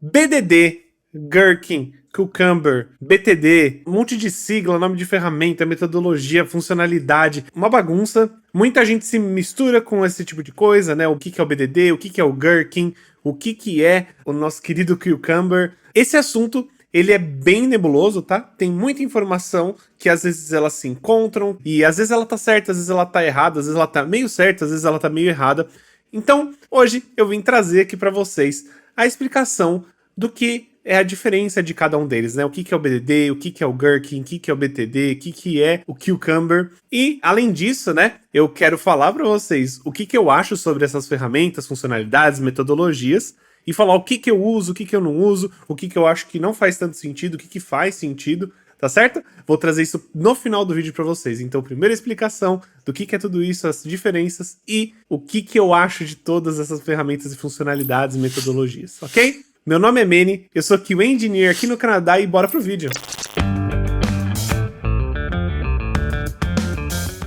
BDD, Gherkin, Cucumber, BTD, um monte de sigla, nome de ferramenta, metodologia, funcionalidade, uma bagunça. Muita gente se mistura com esse tipo de coisa, né? O que é o BDD, o que é o Gherkin, o que é o nosso querido Cucumber. Esse assunto, ele é bem nebuloso, tá? Tem muita informação que às vezes elas se encontram e às vezes ela tá certa, às vezes ela tá errada, às vezes ela tá meio certa, às vezes ela tá meio errada. Então, hoje eu vim trazer aqui para vocês a explicação do que é a diferença de cada um deles, né? O que é o BDD, o que é o Gherkin, o que é o BTD, o que é o Cucumber. E, além disso, né, eu quero falar para vocês o que eu acho sobre essas ferramentas, funcionalidades, metodologias, e falar o que eu uso, o que eu não uso, o que eu acho que não faz tanto sentido, o que faz sentido, tá certo? Vou trazer isso no final do vídeo para vocês. Então, primeira explicação do que é tudo isso, as diferenças e o que eu acho de todas essas ferramentas e funcionalidades e metodologias, ok? Meu nome é Manny, eu sou QA Engineer aqui no Canadá e bora pro vídeo.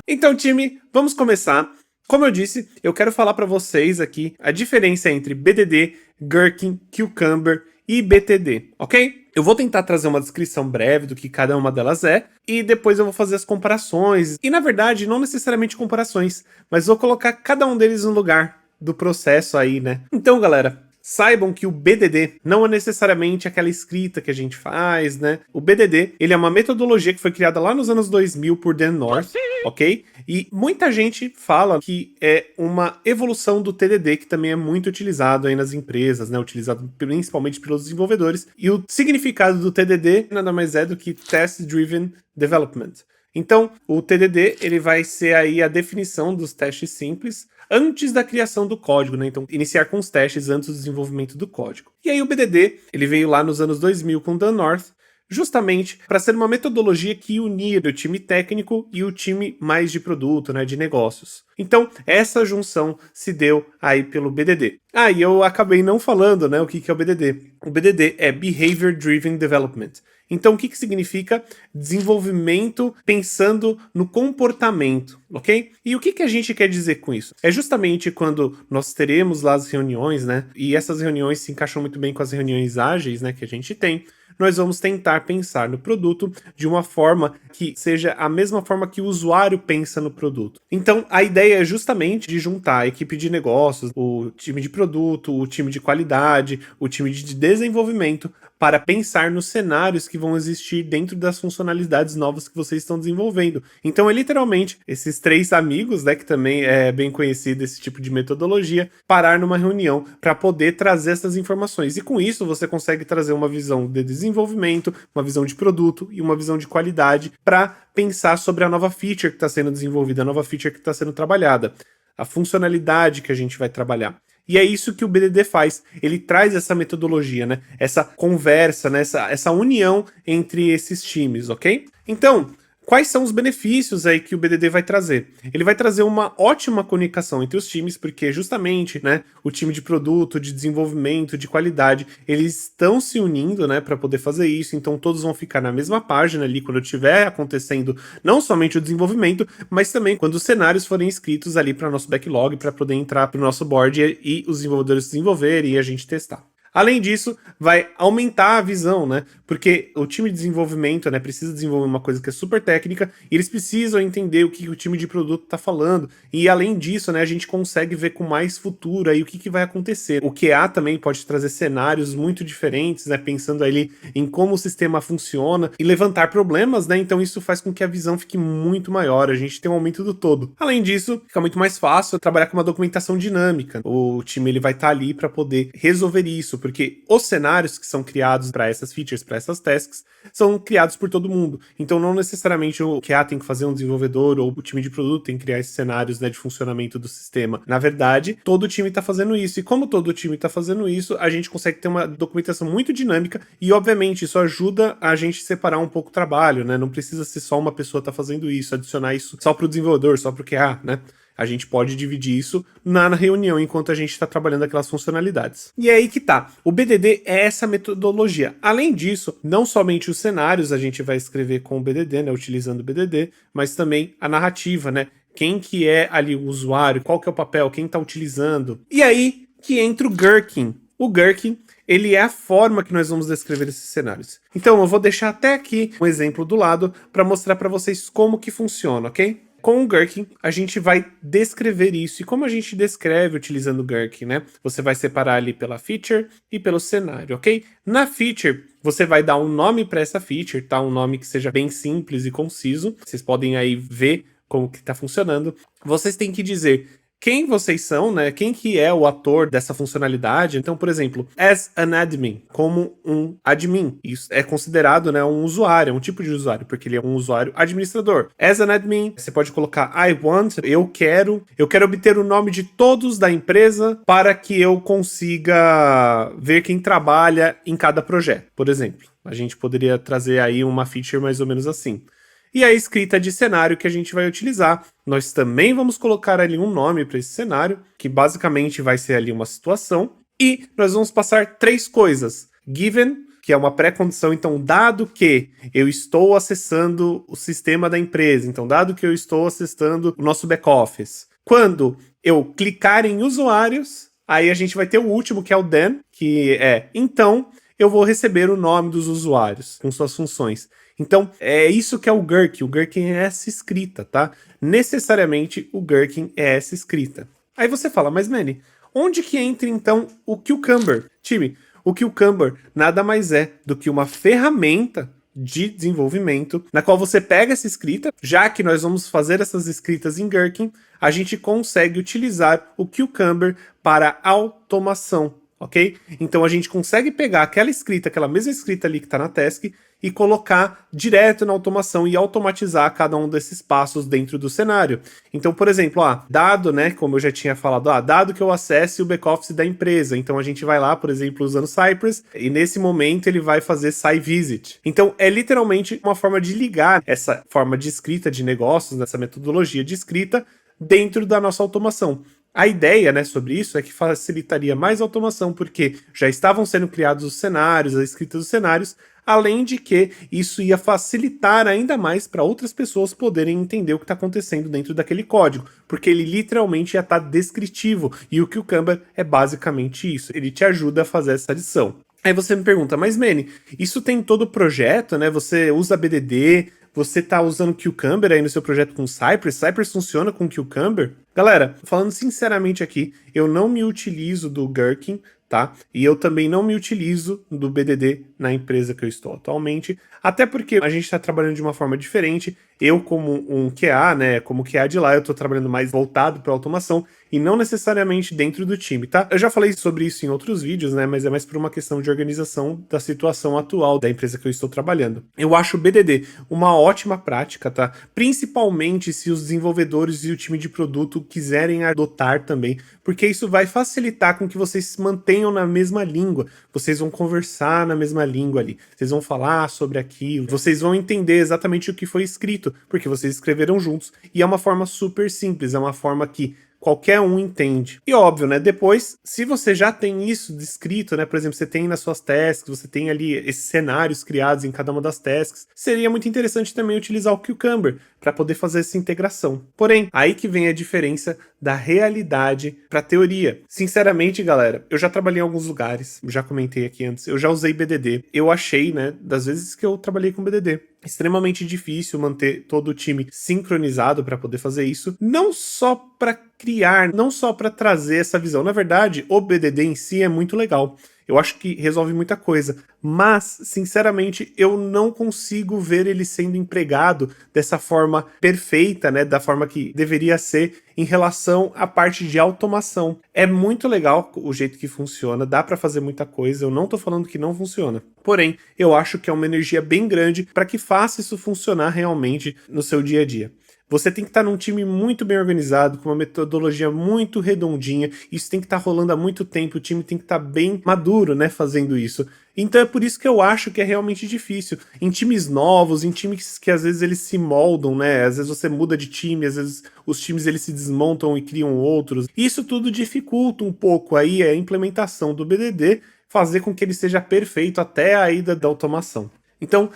Então, time, vamos começar. Como eu disse, eu quero falar para vocês aqui a diferença entre BDD, Gherkin, Cucumber e BTD, ok? Eu vou tentar trazer uma descrição breve do que cada uma delas é, e depois eu vou fazer as comparações. E na verdade, não necessariamente comparações, mas vou colocar cada um deles no lugar do processo aí, né? Então, galera, saibam que o BDD não é necessariamente aquela escrita que a gente faz, né? O BDD, ele é uma metodologia que foi criada lá nos anos 2000 por Dan North, ok? E muita gente fala que é uma evolução do TDD, que também é muito utilizado aí nas empresas, né? Utilizado principalmente pelos desenvolvedores. E o significado do TDD nada mais é do que Test Driven Development. Então, o TDD, ele vai ser aí a definição dos testes simples antes da criação do código, né? Então, iniciar com os testes antes do desenvolvimento do código. E aí o BDD, ele veio lá nos anos 2000 com Dan North, justamente para ser uma metodologia que unia o time técnico e o time mais de produto, né, de negócios. Então, essa junção se deu aí pelo BDD. E eu acabei não falando, né, o que é o BDD. O BDD é Behavior Driven Development. Então, o que significa desenvolvimento pensando no comportamento, ok? E o que a gente quer dizer com isso? É justamente quando nós teremos lá as reuniões, né? E essas reuniões se encaixam muito bem com as reuniões ágeis, né, que a gente tem. Nós vamos tentar pensar no produto de uma forma que seja a mesma forma que o usuário pensa no produto. Então, a ideia é justamente de juntar a equipe de negócios, o time de produto, o time de qualidade, o time de desenvolvimento, para pensar nos cenários que vão existir dentro das funcionalidades novas que vocês estão desenvolvendo. Então, é literalmente esses três amigos, né, que também é bem conhecido esse tipo de metodologia, parar numa reunião para poder trazer essas informações. E com isso, você consegue trazer uma visão de desenvolvimento, uma visão de produto e uma visão de qualidade para pensar sobre a nova feature que está sendo desenvolvida, a nova feature que está sendo trabalhada, a funcionalidade que a gente vai trabalhar. E é isso que o BDD faz, ele traz essa metodologia, né? Essa conversa, né? Essa união entre esses times, ok? Então, quais são os benefícios aí que o BDD vai trazer? Ele vai trazer uma ótima comunicação entre os times, porque justamente, né, o time de produto, de desenvolvimento, de qualidade, eles estão se unindo, né, para poder fazer isso, então todos vão ficar na mesma página ali quando estiver acontecendo não somente o desenvolvimento, mas também quando os cenários forem escritos ali para nosso backlog, para poder entrar para o nosso board e os desenvolvedores desenvolverem e a gente testar. Além disso, vai aumentar a visão, né? Porque o time de desenvolvimento, né, precisa desenvolver uma coisa que é super técnica e eles precisam entender o que o time de produto está falando. E além disso, né, a gente consegue ver com mais futuro aí o que vai acontecer. O QA também pode trazer cenários muito diferentes, né, pensando ali em como o sistema funciona e levantar problemas, né? Então isso faz com que a visão fique muito maior, a gente tem um aumento do todo. Além disso, fica muito mais fácil trabalhar com uma documentação dinâmica. O time ele vai estar ali para poder resolver isso, porque os cenários que são criados para essas features, para essas tasks, são criados por todo mundo. Então não necessariamente o QA tem que fazer um desenvolvedor ou o time de produto tem que criar esses cenários, né, de funcionamento do sistema. Na verdade, todo o time está fazendo isso. E como todo o time está fazendo isso, a gente consegue ter uma documentação muito dinâmica e, obviamente, isso ajuda a gente separar um pouco o trabalho, né? Não precisa ser só uma pessoa tá fazendo isso, adicionar isso só para o desenvolvedor, só para o QA, né? A gente pode dividir isso na reunião enquanto a gente está trabalhando aquelas funcionalidades. E é aí que tá. O BDD é essa metodologia. Além disso, não somente os cenários a gente vai escrever com o BDD, né, utilizando o BDD, mas também a narrativa, né? Quem que é ali o usuário, qual que é o papel, quem está utilizando. E aí que entra o Gherkin. O Gherkin, ele é a forma que nós vamos descrever esses cenários. Então eu vou deixar até aqui um exemplo do lado para mostrar para vocês como que funciona, ok? Com o Gherkin, a gente vai descrever isso. E como a gente descreve utilizando o Gherkin, né? Você vai separar ali pela feature e pelo cenário, ok? Na feature, você vai dar um nome para essa feature, tá? Um nome que seja bem simples e conciso. Vocês podem aí ver como que está funcionando. Vocês têm que dizer quem vocês são, né? Quem que é o ator dessa funcionalidade. Então, por exemplo, as an admin, como um admin. Isso é considerado, né, um usuário, um tipo de usuário, porque ele é um usuário administrador. As an admin, você pode colocar I want, eu quero obter o nome de todos da empresa para que eu consiga ver quem trabalha em cada projeto, por exemplo. A gente poderia trazer aí uma feature mais ou menos assim. E a escrita de cenário que a gente vai utilizar. Nós também vamos colocar ali um nome para esse cenário, que basicamente vai ser ali uma situação. E nós vamos passar 3 coisas. Given, que é uma pré-condição, então dado que eu estou acessando o sistema da empresa, então dado que eu estou acessando o nosso back-office. Quando eu clicar em usuários, aí a gente vai ter o último, que é o then, que é então eu vou receber o nome dos usuários com suas funções. Então, é isso que é o Gherkin. O Gherkin é essa escrita, tá? Necessariamente, o Gherkin é essa escrita. Aí você fala, mas Manny, onde que entra então o Cucumber? Time, o Cucumber nada mais é do que uma ferramenta de desenvolvimento na qual você pega essa escrita, já que nós vamos fazer essas escritas em Gherkin, a gente consegue utilizar o Cucumber para automação, ok? Então a gente consegue pegar aquela escrita, aquela mesma escrita ali que está na task, e colocar direto na automação e automatizar cada um desses passos dentro do cenário. Então, por exemplo, dado, né, como eu já tinha falado, dado que eu acesse o back-office da empresa, então a gente vai lá, por exemplo, usando Cypress, e nesse momento ele vai fazer SciVisit. Então, é literalmente uma forma de ligar essa forma de escrita de negócios, nessa metodologia de escrita, dentro da nossa automação. A ideia, né, sobre isso é que facilitaria mais a automação, porque já estavam sendo criados os cenários, a escrita dos cenários, além de que isso ia facilitar ainda mais para outras pessoas poderem entender o que está acontecendo dentro daquele código, porque ele literalmente ia estar descritivo, e o Cucumber é basicamente isso, ele te ajuda a fazer essa adição. Aí você me pergunta, mas Manny, isso tem todo o projeto, né? Você usa BDD, você tá usando Cucumber aí no seu projeto com Cypress? Cypress funciona com Cucumber? Galera, falando sinceramente aqui, eu não me utilizo do Gherkin, tá? E eu também não me utilizo do BDD na empresa que eu estou atualmente, até porque a gente está trabalhando de uma forma diferente. Eu, como um QA, né, como QA de lá, eu estou trabalhando mais voltado para automação e não necessariamente dentro do time, tá? Eu já falei sobre isso em outros vídeos, né, mas é mais por uma questão de organização da situação atual da empresa que eu estou trabalhando. Eu acho o BDD uma ótima prática, tá? Principalmente se os desenvolvedores e o time de produto quiserem adotar também, porque isso vai facilitar com que vocês se mantenham na mesma língua, vocês vão conversar na mesma língua ali, vocês vão falar sobre aquilo, vocês vão entender exatamente o que foi escrito, porque vocês escreveram juntos, e é uma forma super simples, é uma forma que qualquer um entende. E óbvio, né, depois, se você já tem isso descrito, né, por exemplo, você tem nas suas tasks, você tem ali esses cenários criados em cada uma das tasks, seria muito interessante também utilizar o Cucumber para poder fazer essa integração. Porém, aí que vem a diferença da realidade para teoria. Sinceramente, galera, eu já trabalhei em alguns lugares, já comentei aqui antes, eu já usei BDD. Eu achei, né, das vezes que eu trabalhei com BDD, extremamente difícil manter todo o time sincronizado para poder fazer isso, não só para criar, não só para trazer essa visão. Na verdade, o BDD em si é muito legal. Eu acho que resolve muita coisa, mas, sinceramente, eu não consigo ver ele sendo empregado dessa forma perfeita, né, da forma que deveria ser em relação à parte de automação. É muito legal o jeito que funciona, dá para fazer muita coisa, eu não tô falando que não funciona. Porém, eu acho que é uma energia bem grande para que faça isso funcionar realmente no seu dia a dia. Você tem que estar num time muito bem organizado, com uma metodologia muito redondinha, isso tem que estar rolando há muito tempo, o time tem que estar bem maduro, né, fazendo isso. Então é por isso que eu acho que é realmente difícil. Em times novos, em times que às vezes eles se moldam, né, às vezes você muda de time, às vezes os times eles se desmontam e criam outros. Isso tudo dificulta um pouco aí a implementação do BDD, fazer com que ele seja perfeito até a ida da automação. Então,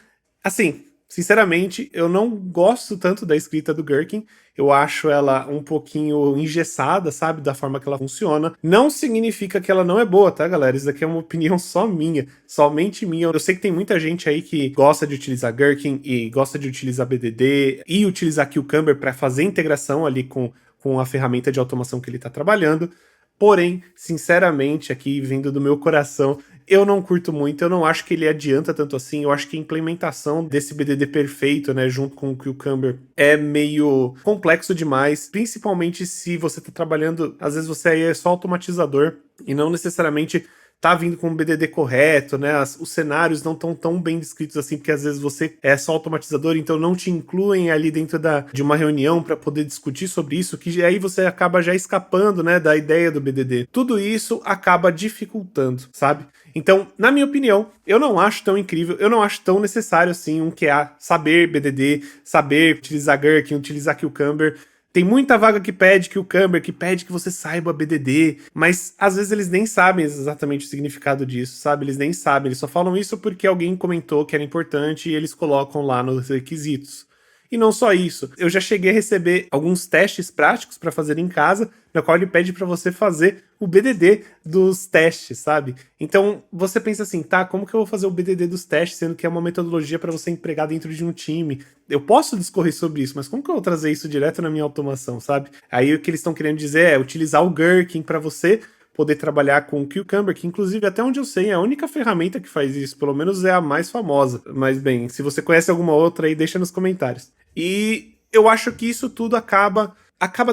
assim, sinceramente, eu não gosto tanto da escrita do Gherkin. Eu acho ela um pouquinho engessada, sabe? Da forma que ela funciona. Não significa que ela não é boa, tá, galera? Isso daqui é uma opinião só minha, somente minha. Eu sei que tem muita gente aí que gosta de utilizar Gherkin e gosta de utilizar BDD e utilizar Cucumber para fazer integração ali com a ferramenta de automação que ele está trabalhando. Porém, sinceramente, aqui vindo do meu coração, eu não curto muito, eu não acho que ele adianta tanto assim, eu acho que a implementação desse BDD perfeito, né, junto com o Cucumber, é meio complexo demais, principalmente se você tá trabalhando, às vezes você aí é só automatizador, e não necessariamente tá vindo com o BDD correto, né, os cenários não estão tão bem descritos assim, porque às vezes você é só automatizador, então não te incluem ali dentro de uma reunião para poder discutir sobre isso, que aí você acaba já escapando, né, da ideia do BDD. Tudo isso acaba dificultando, sabe? Então, na minha opinião, eu não acho tão incrível, eu não acho tão necessário assim um QA saber BDD, saber utilizar Gherkin, utilizar Cucumber. Tem muita vaga que pede Cucumber, que pede que você saiba BDD, mas às vezes eles nem sabem exatamente o significado disso, sabe? Eles nem sabem, eles só falam isso porque alguém comentou que era importante e eles colocam lá nos requisitos. E não só isso, eu já cheguei a receber alguns testes práticos para fazer em casa, na qual ele pede para você fazer o BDD dos testes, sabe? Então você pensa assim, tá, como que eu vou fazer o BDD dos testes, sendo que é uma metodologia para você empregar dentro de um time? Eu posso discorrer sobre isso, mas como que eu vou trazer isso direto na minha automação, sabe? Aí o que eles estão querendo dizer é utilizar o Gherkin para você poder trabalhar com o Cucumber, que inclusive até onde eu sei é a única ferramenta que faz isso, pelo menos é a mais famosa. Mas bem, se você conhece alguma outra aí, deixa nos comentários. E eu acho que isso tudo acaba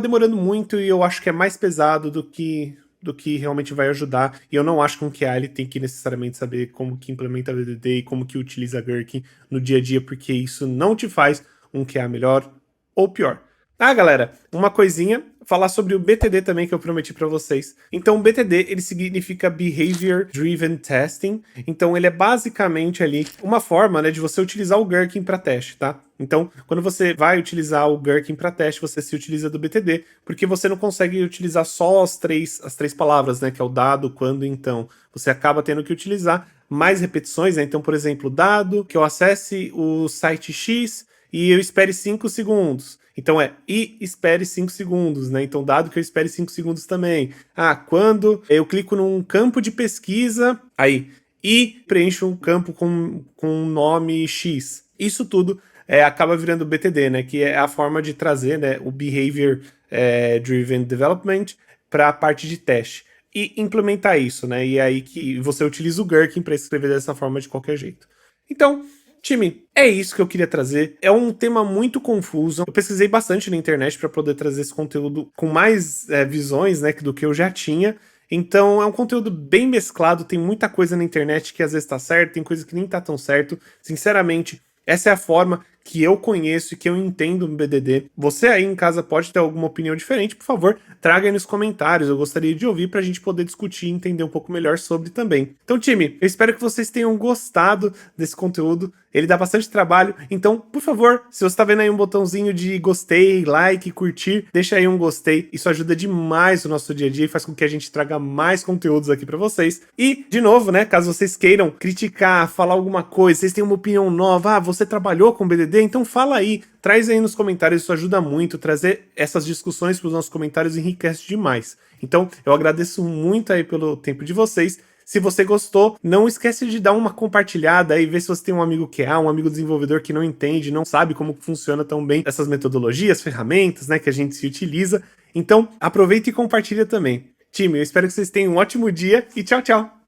demorando muito e eu acho que é mais pesado do que realmente vai ajudar. E eu não acho que um QA ele tem que necessariamente saber como que implementa BDD e como que utiliza Gherkin no dia a dia, porque isso não te faz um QA melhor ou pior. Ah, galera, uma coisinha, falar sobre o BTD também que eu prometi para vocês. Então, o BTD, ele significa Behavior Driven Testing. Então, ele é basicamente ali uma forma, né, de você utilizar o Gherkin para teste, tá? Então, quando você vai utilizar o Gherkin para teste, você se utiliza do BTD, porque você não consegue utilizar só as três palavras, né, que é o dado, quando, então. Você acaba tendo que utilizar mais repetições, né? Então, por exemplo, dado que eu acesse o site X e eu espere 5 segundos. Então e espere 5 segundos, né? Então, dado que eu espere 5 segundos também. Ah, quando eu clico num campo de pesquisa, aí, e preencho um campo com um nome X. Isso tudo acaba virando BTD, né? Que é a forma de trazer, né, o Behavior Driven Development para a parte de teste. E implementar isso, né? E é aí que você utiliza o Gherkin para escrever dessa forma de qualquer jeito. Então, time, é isso que eu queria trazer. É um tema muito confuso. Eu pesquisei bastante na internet para poder trazer esse conteúdo com mais visões, né, do que eu já tinha. Então é um conteúdo bem mesclado, tem muita coisa na internet que às vezes tá certo, tem coisa que nem tá tão certo. Sinceramente, essa é a forma que eu conheço e que eu entendo no BDD. Você aí em casa pode ter alguma opinião diferente, por favor, traga aí nos comentários. Eu gostaria de ouvir para a gente poder discutir e entender um pouco melhor sobre também. Então, time, eu espero que vocês tenham gostado desse conteúdo. Ele dá bastante trabalho, então, por favor, se você tá vendo aí um botãozinho de gostei, like, curtir, deixa aí um gostei. Isso ajuda demais o nosso dia a dia e faz com que a gente traga mais conteúdos aqui para vocês. E, de novo, né, caso vocês queiram criticar, falar alguma coisa, vocês têm uma opinião nova, você trabalhou com BDD, então fala aí, traz aí nos comentários, isso ajuda muito, trazer essas discussões para os nossos comentários enriquece demais. Então, eu agradeço muito aí pelo tempo de vocês. Se você gostou, não esquece de dar uma compartilhada aí, ver se você tem um amigo QA, um amigo desenvolvedor que não entende, não sabe como funciona tão bem essas metodologias, ferramentas, né, que a gente se utiliza. Então, aproveita e compartilha também. Time, eu espero que vocês tenham um ótimo dia e tchau, tchau!